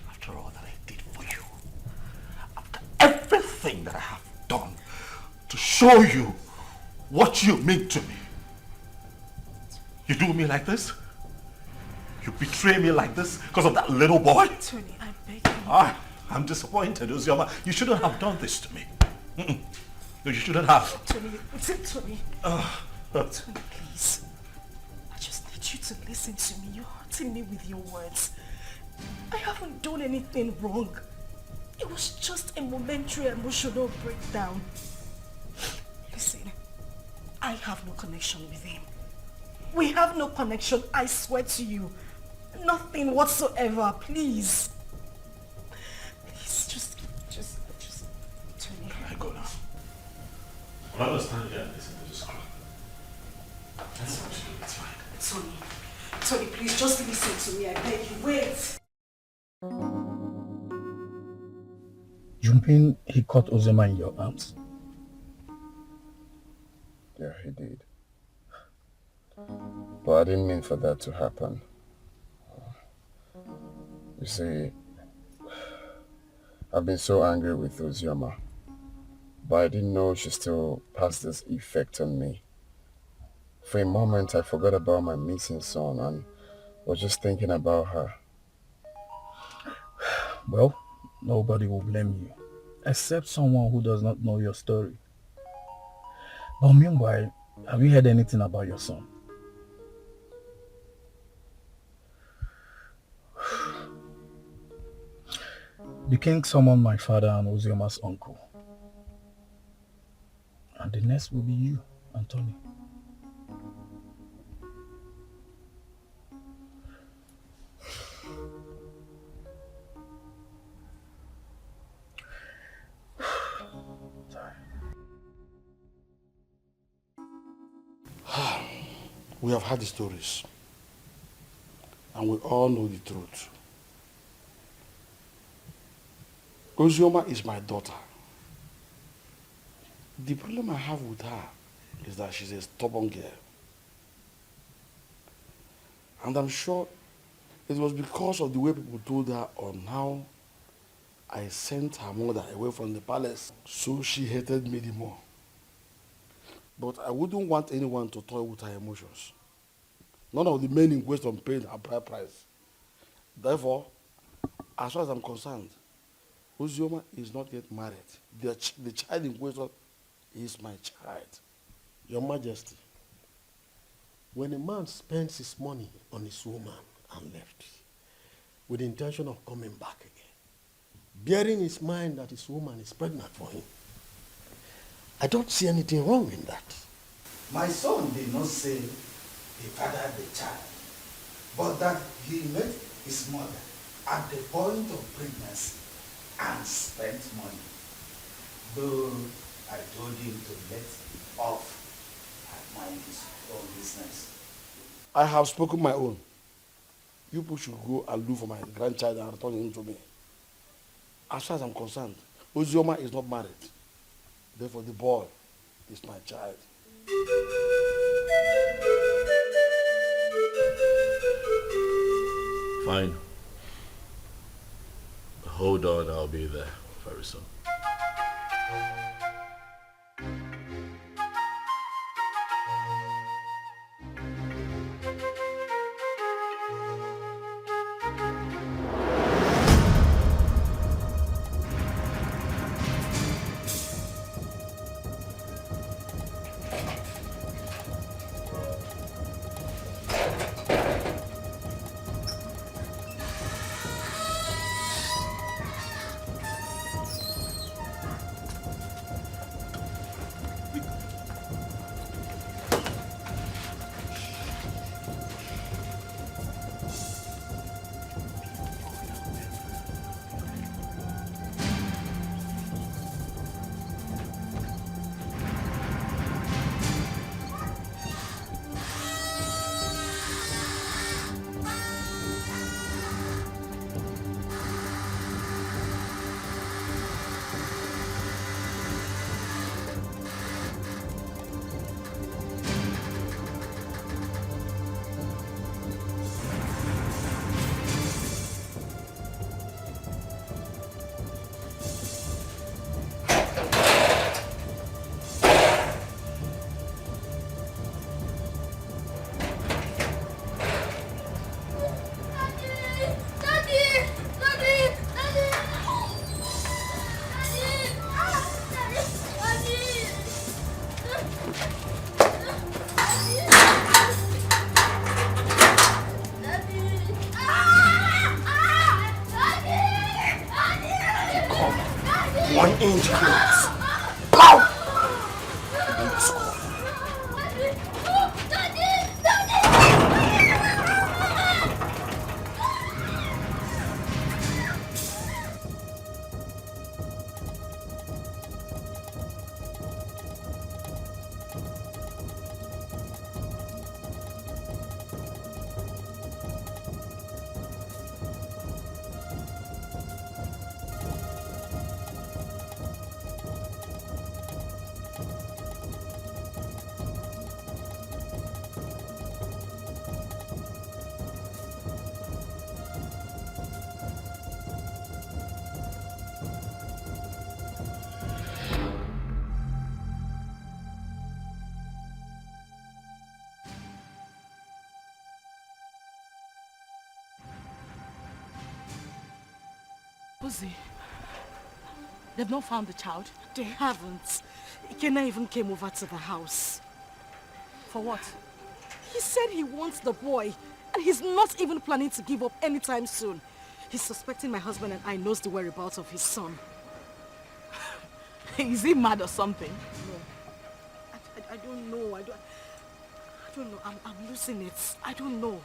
After all that I did for you, after everything that I have done to show you what you mean to me, you do me like this? You betray me like this because of that little boy? Tony, I beg you. I'm disappointed, Uzioma. You shouldn't have done this to me. No, you shouldn't have. Tony, Tony. Tony, please. I just need you to listen to me. You're hurting me with your words. I haven't done anything wrong. It was just a momentary emotional breakdown. Listen, I have no connection with him. We have no connection, I swear to you. Nothing whatsoever, please. Please, just, Tony. I go now. I'll understand here and listen to this call. It's fine. Tony, please, just listen to me, I beg you. Wait. You mean he caught Uzioma in your arms? Yeah, he did. But I didn't mean for that to happen. You see, I've been so angry with Uzioma, but I didn't know she still has this effect on me. For a moment, I forgot about my missing son and was just thinking about her. Well, nobody will blame you, except someone who does not know your story. But meanwhile, have you heard anything about your son? The king summoned my father and Uzioma's uncle. And the next will be you, Anthony. We have heard the stories, and we all know the truth. Uzioma is my daughter. The problem I have with her is that she's a stubborn girl. And I'm sure it was because of the way people told her on how I sent her mother away from the palace, so she hated me the more. But I wouldn't want anyone to toy with her emotions. None of the men in question paid her bride price. Therefore, as far as I'm concerned, Uzioma is not yet married. The child in question is my child. Your Majesty, when a man spends his money on his woman and left, with the intention of coming back again, bearing in his mind that his woman is pregnant for him, I don't see anything wrong in that. My son did not say he fathered the child, but that he met his mother at the point of pregnancy and spent money. Though I told him to let off and mind his own business. I have spoken my own. You people should go and look for my grandchild and return him to me. As far as I'm concerned, Uzioma is not married. Therefore, the boy is my child. Fine. Hold on, I'll be there very soon. change clothes. Pow! And the school. Pussy, they've not found the child. They haven't. Ikenna even came over to the house. For what? He said he wants the boy, and he's not even planning to give up anytime soon. He's suspecting my husband and I knows the whereabouts of his son. Is he mad or something? No. I don't know. I don't know. I'm losing it. I don't know.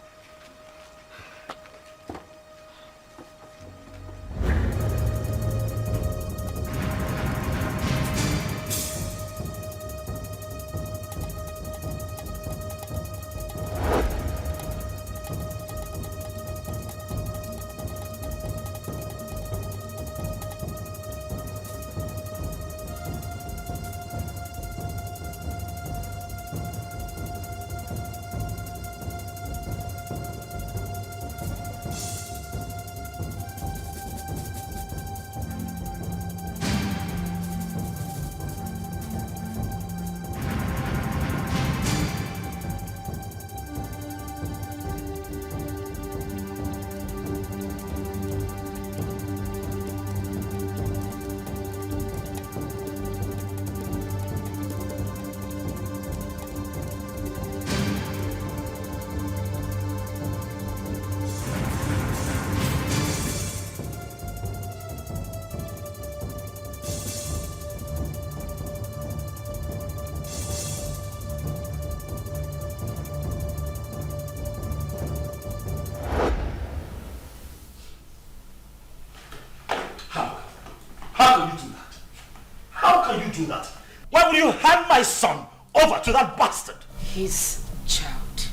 Do that? Why would you hand my son over to that bastard? His child.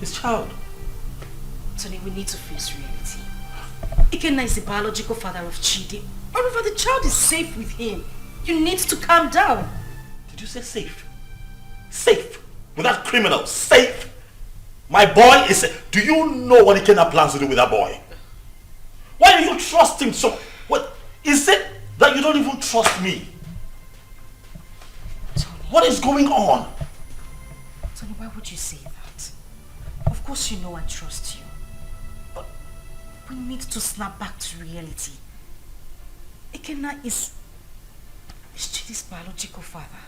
His child? Tony, we need to face reality. Ikenna is the biological father of Chidi. However, the child is safe with him. You need to calm down. Did you say safe? Safe? With that criminal? Safe? My boy is safe. Do you know what Ikenna plans to do with that boy? Why do you trust him so? What is it that you don't even trust me? What is going on? Tony, why would you say that? Of course you know I trust you. But we need to snap back to reality. Ikenna is Chidi's biological father.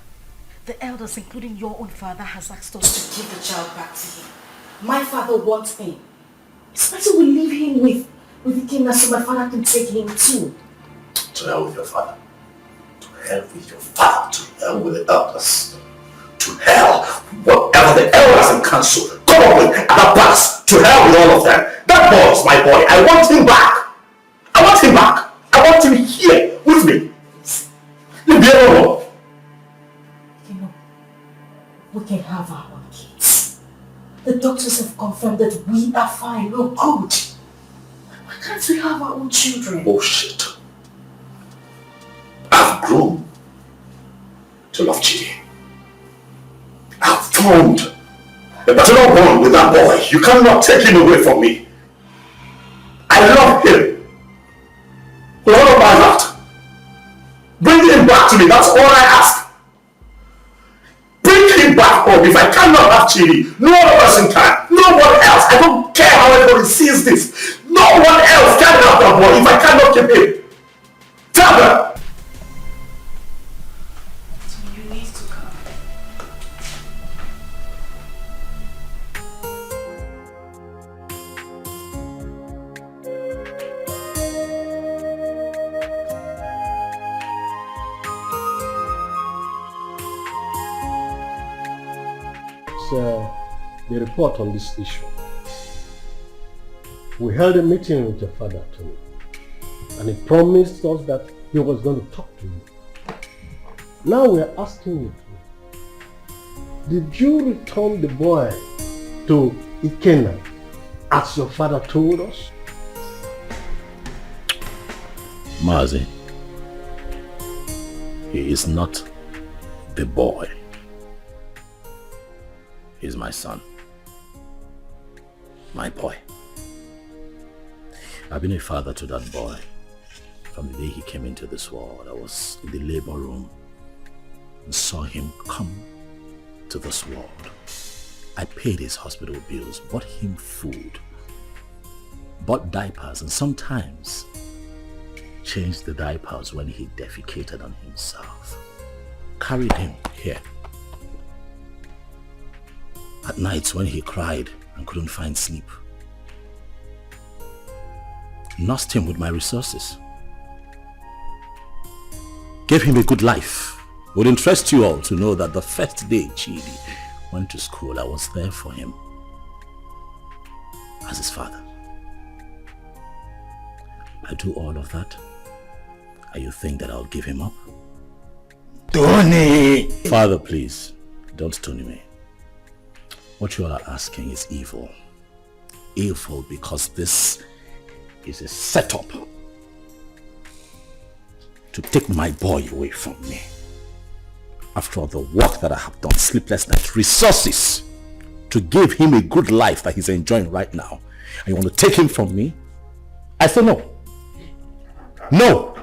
The elders, including your own father, has asked us to give the child back to him. My father wants him. It's better we leave him with Ikenna so my father can take him too. To hell with your father. To hell with your father. To hell with the elders. To hell, whatever the elders and council come up with at the past. To hell with all of them. That boy is my boy. I want him back. I want him back. I want him here with me. Leave me alone. You know, we can have our own kids. The doctors have confirmed that we are fine, we're good. Why can't we have our own children? Bullshit. I've grown to love Chidi. I've formed a paternal bond with that boy. You cannot take him away from me. I love him with all of my heart. Bring him back to me, that's all I ask. Bring him back home. If I cannot have Chidi, no other person can. No one else. I don't care how everybody sees this. No one else can have that boy if I cannot keep him. Tell them. the report on this issue. We held a meeting with your father, Tony, and he promised us that he was going to talk to you. Now we are asking you, did you return the boy to Ikenna as your father told us? Mazi, he is not the boy. He's my son. My boy. I've been a father to that boy from the day he came into this world. I was in the labor room and saw him come to this world. I paid his hospital bills, bought him food, bought diapers, and sometimes changed the diapers when he defecated on himself. Carried him here. At nights when he cried and couldn't find sleep. Nursed him with my resources. Gave him a good life. Would interest you all to know that the first day Chidi went to school, I was there for him as his father. I do all of that, and you think that I'll give him up? Tony! Father, please, don't Tony me. What you all are asking is evil. Evil because this is a setup to take my boy away from me. After all the work that I have done, sleepless nights, resources to give him a good life that he's enjoying right now, and you want to take him from me? I say no. No!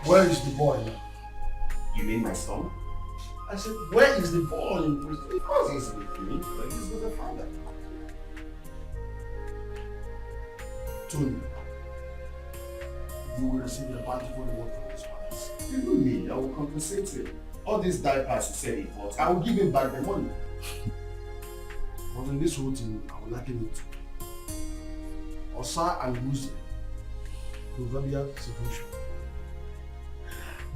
Where is the boy now? You mean my son? I said, where is the boy in prison? Of course he's with me, but he's with the father. Tony, you will receive a bountiful reward from his fathers. Even me, I will compensate him. All these diapers he said he bought, I will give him back the money. But in this whole thing, I will liken it to Osa and Musa, proverbial situation.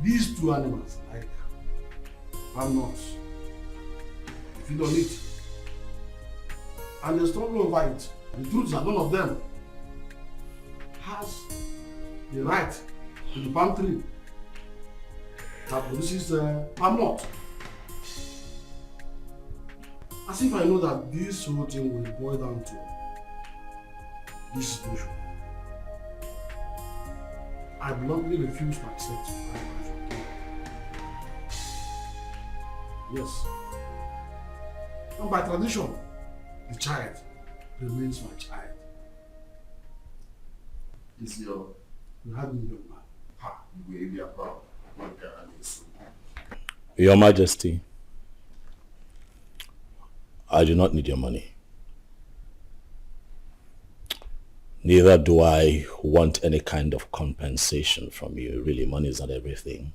These two animals, like palm nuts, they feed on it, and they struggle over it. The truth is that none of them has the right to the palm tree that produces palm nut. As if I know that this whole thing will boil down to this situation. I bluntly refuse to accept my marriage. Yes. And by tradition, the child remains my child. You have me, young man. Ha, you will be proud. Your Majesty, I do not need your money. Neither do I want any kind of compensation from you. Really, money is not everything.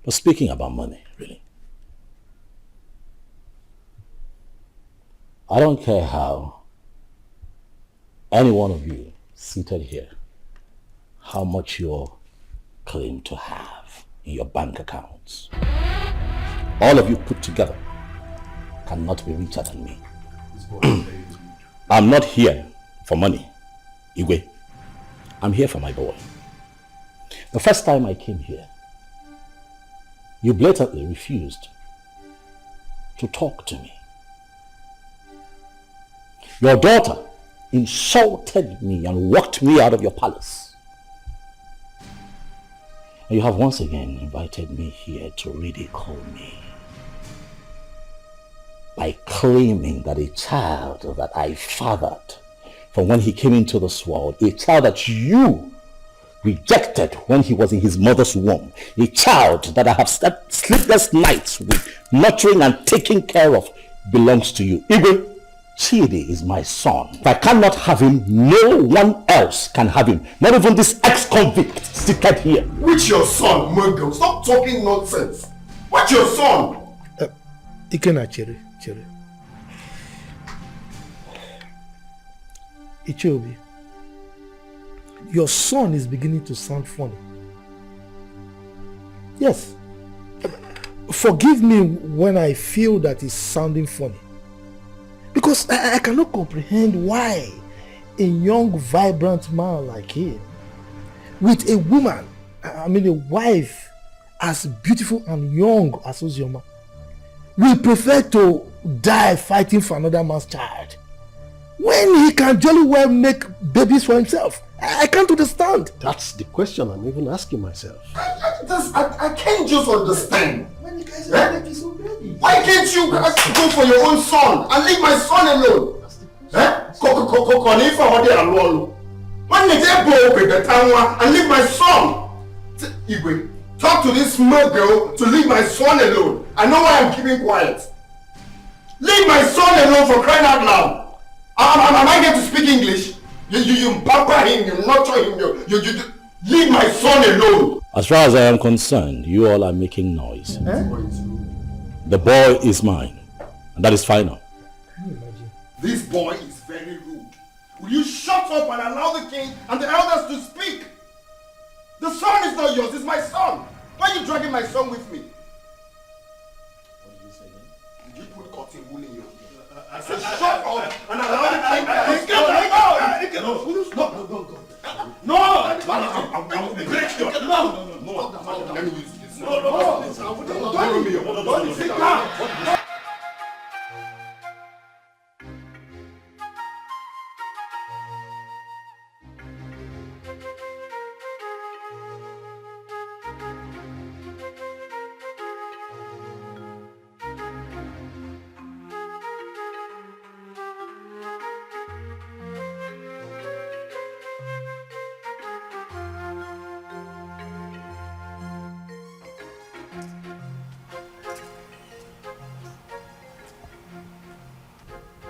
But speaking about money, really, I don't care how any one of you seated here, how much you claim to have in your bank accounts. All of you put together cannot be richer than me. I'm not here for money, Igwe. I'm here for my boy. The first time I came here, you blatantly refused to talk to me. Your daughter insulted me and walked me out of your palace. And you have once again invited me here to ridicule me by claiming that a child that I fathered from when he came into this world, a child that you rejected when he was in his mother's womb, a child that I have slept sleepless nights with, nurturing and taking care of, belongs to you. Even Chidi is my son. If I cannot have him, no one else can have him. Not even this ex-convict seated here. Which your son, Murgo? Stop talking nonsense. What's your son? Ikenna, Chere. Ichobi, your son is beginning to sound funny. Yes. forgive me when I feel that it's sounding funny. Because I cannot comprehend why a young, vibrant man like him, with a woman, a wife as beautiful and young as Ozioma, will prefer to die fighting for another man's child when he can jolly well make babies for himself. I can't understand. That's the question I'm even asking myself. I can't just understand. Why can't you go for your own son and leave my son alone? And leave my son. Igwe, talk to this small girl to leave my son alone. I know why I'm keeping quiet. Leave my son alone, for crying out loud. Am I going to speak English? You pamper him, you nurture him, you leave my son alone. As far as I am concerned, you all are making noise. The boy is mine, and that is final. Can you imagine? This boy is very rude. Will you shut up and allow the king and the elders to speak? The son is not yours, it's my son. Why are you dragging my son with me? What did you say again? Did you put cotton wool in your ear? I said shut up and allow the king to speak. No, I will break your... No. Let me use this. No. Don't sit down.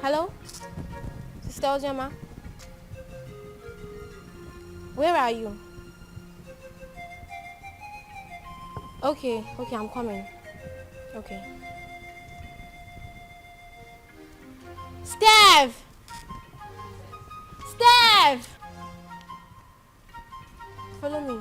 Hello? Sister Ozioma? Where are you? Okay, I'm coming. Okay. Steph! Follow me.